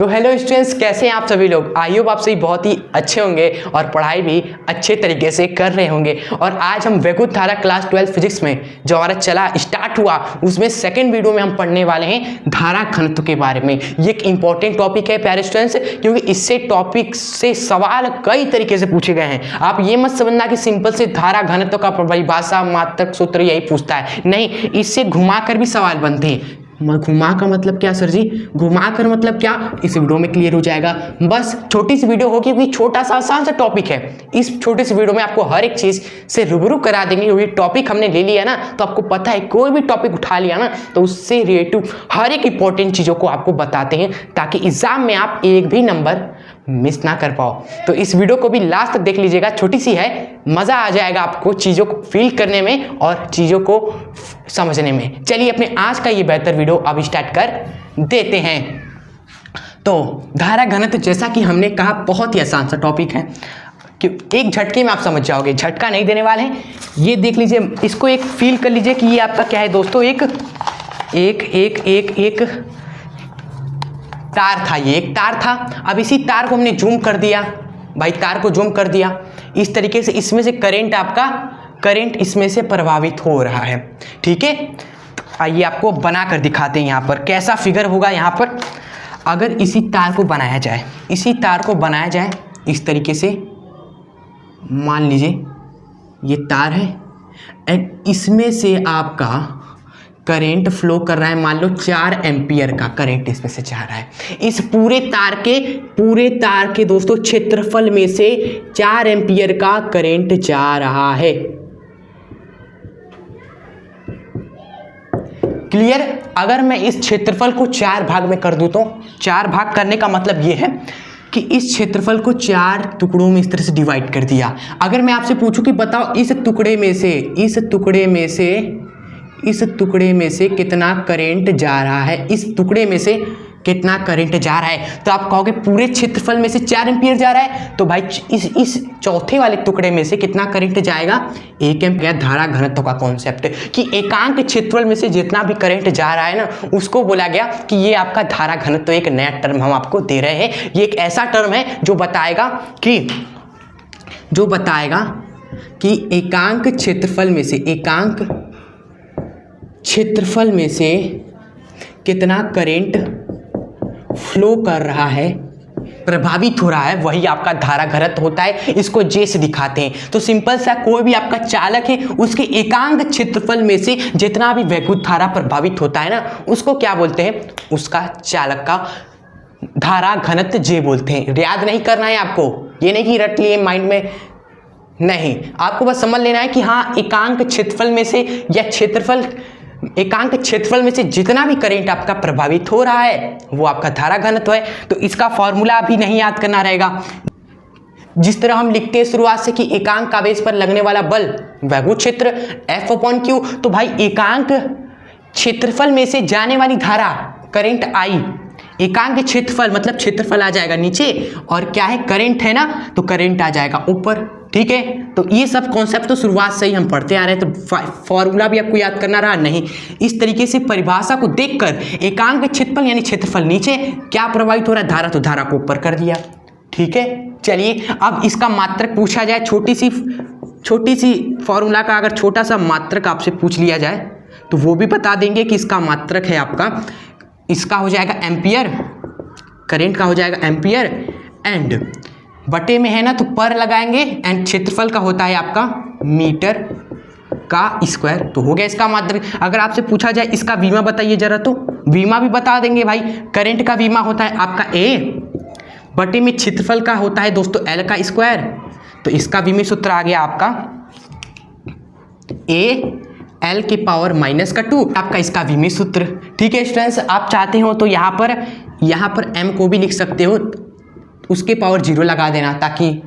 तो hello students, कैसे हैं आप सभी लोग। आई होप आप सभी बहुत ही अच्छे होंगे और पढ़ाई भी अच्छे तरीके से कर रहे होंगे। और आज हम वैकुंठ धारा क्लास 12 फिजिक्स में जो हमारा स्टार्ट हुआ उसमें सेकंड वीडियो में हम पढ़ने वाले हैं धारा घनत्व के बारे में। ये एक इंपॉर्टेंट टॉपिक है प्यारे स्टूडेंट्स, क्योंकि इससे टॉपिक से सवाल कई तरीके से पूछे गए हैं। आप ये मत समझना कि सिंपल से धारा घनत्व का परिभाषा मात्रक सूत्र यही पूछता है, नहीं, इससे घुमाकर भी सवाल बनते हैं। घुमा का मतलब क्या सर जी? घुमा कर मतलब क्या, इस वीडियो में क्लियर हो जाएगा। बस छोटी सी वीडियो होगी क्योंकि छोटा सा आसान सा टॉपिक है। इस छोटी सी वीडियो में आपको हर एक चीज से रूबरू करा देंगे। क्योंकि टॉपिक हमने ले लिया ना, तो आपको पता है कोई भी टॉपिक उठा लिया ना तो उससे रिलेटिव हर एक इंपॉर्टेंट चीजों को आपको बताते हैं, ताकि एग्जाम में आप एक भी नंबर मिस ना कर पाओ। तो इस वीडियो को भी लास्ट तक देख लीजिएगा, छोटी सी है, मजा आ जाएगा आपको चीजों को फील करने में और चीजों को समझने में। चलिए अपने आज का ये बेहतर वीडियो अब स्टार्ट कर देते हैं। तो धारा घनत्व जैसा कि हमने कहा बहुत ही आसान सा टॉपिक है कि एक झटके में आप समझ जाओगे, झटका नहीं देने वाले हैं। ये देख लीजिए, इसको एक फील कर लीजिए कि ये आपका क्या है दोस्तों, एक एक एक एक एक तार था। ये एक तार था। अब इसी तार को हमने जूम कर दिया भाई, तार को जूम कर दिया इस तरीके से। इसमें से करंट इसमें से प्रभावित हो रहा है, ठीक है। आइए आपको बना कर दिखाते हैं यहाँ पर कैसा फिगर होगा। यहाँ पर अगर इसी तार को बनाया जाए, इस तरीके से, मान लीजिए ये तार है एंड इसमें से आपका करंट फ्लो कर रहा है, मान लो 4 एम्पियर का करंट इसमें से जा रहा है। इस पूरे तार के दोस्तों क्षेत्रफल में से 4 एम्पियर का करंट जा रहा है। क्लियर? अगर मैं इस क्षेत्रफल को 4 भाग में कर दूं तो 4 भाग करने का मतलब यह है कि इस क्षेत्रफल को 4 टुकड़ों में इस तरह से डिवाइड कर दिया। अगर मैं आपसे पूछूं कि बताओ इस टुकड़े में से कितना करंट जा रहा है, इस टुकड़े में से कितना करंट जा रहा है, तो आप कहोगे पूरे क्षेत्रफल में से 4 एम्पियर जा रहा है, तो भाई इस चौथे वाले टुकड़े में से कितना करंट जाएगा, 1 एम्पियर। धारा घनत्व का कॉन्सेप्ट कि एकांक क्षेत्रफल में से जितना भी करंट जा रहा है ना, उसको बोला गया कि ये आपका धारा घनत्व। एक नया टर्म हम आपको दे रहे हैं। ये एक ऐसा टर्म है जो बताएगा कि एकांक क्षेत्रफल में से कितना करंट फ्लो कर रहा है, प्रभावित हो रहा है, वही आपका धारा घनत्व होता है। इसको जे से दिखाते हैं। तो सिंपल सा, कोई भी आपका चालक है उसके एकांक क्षेत्रफल में से जितना भी वैद्युत धारा प्रभावित होता है ना, उसको क्या बोलते हैं, उसका चालक का धारा घनत्व जे बोलते हैं। याद नहीं करना है आपको, ये नहीं कि रट लिए माइंड में, नहीं, आपको बस समझ लेना है कि हाँ, एकांक क्षेत्रफल में से या एकांक क्षेत्रफल में से जितना भी करंट आपका प्रभावित हो रहा है वो आपका धारा घनत्व है। तो इसका फॉर्मूला अभी नहीं याद करना रहेगा। जिस तरह हम लिखते हैं शुरुआत से कि एकांक आवेश पर लगने वाला बल वैद्युत क्षेत्र F/Q, तो भाई एकांक क्षेत्रफल में से जाने वाली धारा करंट I, एकांक क्षेत्रफल मतलब क्षेत्रफल आ जाएगा नीचे और क्या है, करंट है ना, तो करंट आ जाएगा ऊपर, ठीक है। तो ये सब कॉन्सेप्ट तो शुरुआत से ही हम पढ़ते आ रहे हैं, तो फॉर्मूला भी आपको याद करना रहा नहीं। इस तरीके से परिभाषा को देखकर एकांक क्षेत्रफल यानी क्षेत्रफल नीचे, क्या प्रभावित हो रहा है, धारा, तो धारा को ऊपर कर दिया, ठीक है। चलिए अब इसका मात्रक पूछा जाए, छोटी सी फॉर्मूला का अगर छोटा सा मात्रक आपसे पूछ लिया जाए तो वो भी बता देंगे कि इसका मात्रक है आपका, इसका हो जाएगा एम्पियर, करंट का हो जाएगा एम्पियर एंड बटे में है ना तो पर लगाएंगे एंड क्षेत्रफल का होता है आपका मीटर का स्क्वायर। तो हो गया इसका मात्रक। अगर आपसे पूछा जाए इसका वीमा बताइए जरा, तो वीमा भी बता देंगे भाई। करंट का वीमा होता है आपका ए, बटे में क्षेत्रफल का होता है दोस्तों एल का स्क्वायर। तो इसका विमी सूत्र आ गया आपका ए एल की पावर -2, आपका इसका विमी सूत्र, ठीक है स्टूडेंट्स। आप चाहते हो तो यहाँ पर एम को भी लिख सकते हो, उसके पावर 0 लगा देना ताकि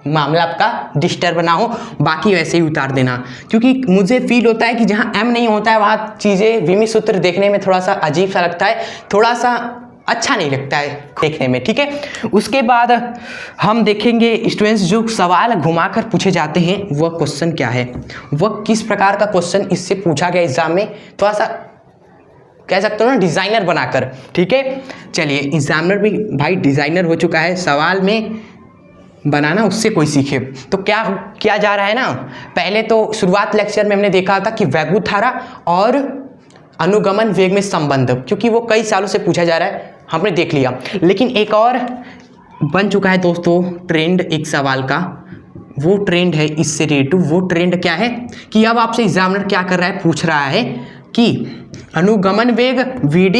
मामला आपका डिस्टर्ब ना हो, बाकी वैसे ही उतार देना। क्योंकि मुझे फील होता है कि जहाँ एम नहीं होता है वहाँ चीज़ें विमी सूत्र देखने में थोड़ा सा अजीब सा लगता है, थोड़ा सा अच्छा नहीं लगता है देखने में, ठीक है। उसके बाद हम देखेंगे स्टूडेंट्स, जो सवाल घुमाकर पूछे जाते हैं वह क्वेश्चन क्या है, वह किस प्रकार का क्वेश्चन इससे पूछा गया एग्जाम में, थोड़ा सा कह सकते हो ना डिज़ाइनर बनाकर। ठीक है, चलिए एग्जामिनर भी भाई डिज़ाइनर हो चुका है, सवाल में बनाना उससे कोई सीखे। तो क्या किया जा रहा है ना, पहले तो शुरुआत लेक्चर में हमने देखा था कि वैद्युत धारा और अनुगमन वेग में संबंध, क्योंकि वो कई सालों से पूछा जा रहा है, हमने देख लिया। लेकिन एक और बन चुका है दोस्तों ट्रेंड एक सवाल का, वो ट्रेंड है इससे रिलेटेड। वो ट्रेंड क्या है कि अब आपसे एग्जामिनर क्या कर रहा है, पूछ रहा है कि अनुगमन वेग Vd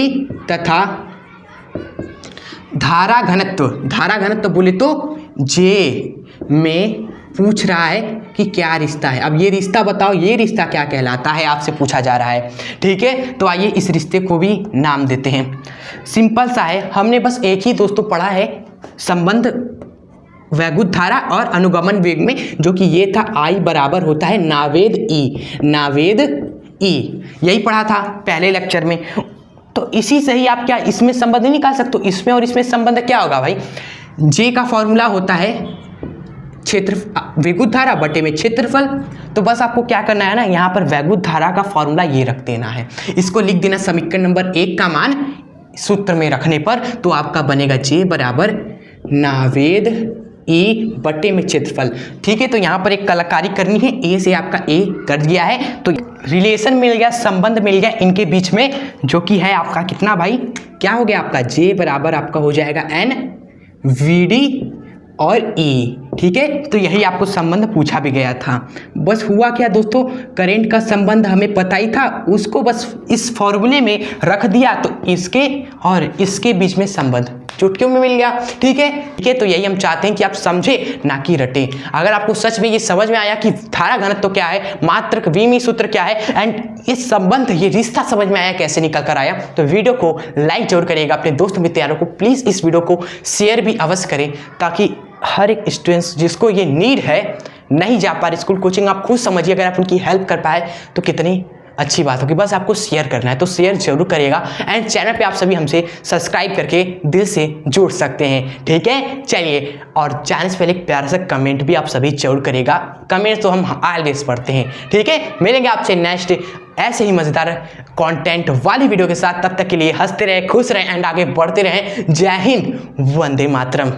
तथा धारा घनत्व बोले तो J में पूछ रहा है कि क्या रिश्ता है। अब ये रिश्ता बताओ, ये रिश्ता क्या कहलाता है, आपसे पूछा जा रहा है। ठीक है, तो आइए इस रिश्ते को भी नाम देते हैं। सिंपल सा है, हमने बस एक ही दोस्तों पढ़ा है संबंध वैद्युत धारा और अनुगमन वेग में, जो कि ये था I बराबर होता है नावेद E, यही पढ़ा था पहले लेक्चर में। तो इसी से ही आप क्या इसमें संबंध नहीं निकाल सकते, इसमें और इसमें संबंध क्या होगा भाई, J का फॉर्मूला होता है वैद्युत धारा बटे में क्षेत्रफल। तो बस आपको क्या करना है ना, यहाँ पर वैद्युत धारा का फॉर्मूला ये रख देना है, इसको लिख देना समीकरण नंबर 1 का मान सूत्र में रखने पर, तो आपका बनेगा J बराबर नावेद E बटे में क्षेत्रफल। ठीक है, तो यहाँ पर एक कलाकारी करनी है, A से आपका A कर दिया है, तो रिलेशन मिल गया, संबंध मिल गया इनके बीच में, जो कि है आपका कितना भाई, क्या हो गया आपका J बराबर आपका हो जाएगा N Vd और E। ठीक है, तो यही आपको संबंध पूछा भी गया था। बस हुआ क्या दोस्तों, करंट का संबंध हमें पता ही था, उसको बस इस फॉर्मूले में रख दिया, तो इसके और इसके बीच में संबंध चुटकियों में मिल गया। ठीक है, तो यही हम चाहते हैं कि आप समझे ना कि रटे। अगर आपको सच में ये समझ में आया कि धारा घनत्व तो क्या है, मात्रक विमीय सूत्र क्या है, एंड इस संबंध ये रिश्ता समझ में आया कैसे निकल कर आया, तो वीडियो को लाइक जरूर करिएगा। अपने दोस्त मित्रों को प्लीज़ इस वीडियो को शेयर भी अवश्य करें, ताकि हर एक स्टूडेंट्स जिसको ये नीड है, नहीं जा पा रहे स्कूल कोचिंग, आप खुद समझिए, अगर आप उनकी हेल्प कर पाए तो कितनी अच्छी बात होगी। बस आपको शेयर करना है, तो शेयर जरूर करिएगा, एंड चैनल पे आप सभी हमसे सब्सक्राइब करके दिल से जुड़ सकते हैं। ठीक है, चलिए, और चैनल से पहले एक प्यारा सा कमेंट भी आप सभी जरूर करिएगा, कमेंट तो हम ऑलवेज पढ़ते हैं। ठीक है, मिलेंगे आपसे नेक्स्ट ऐसे ही मज़ेदार कंटेंट वाली वीडियो के साथ। तब तक के लिए हंसते रहें, खुश रहें एंड आगे बढ़ते रहें। जय हिंद, वंदे मातरम।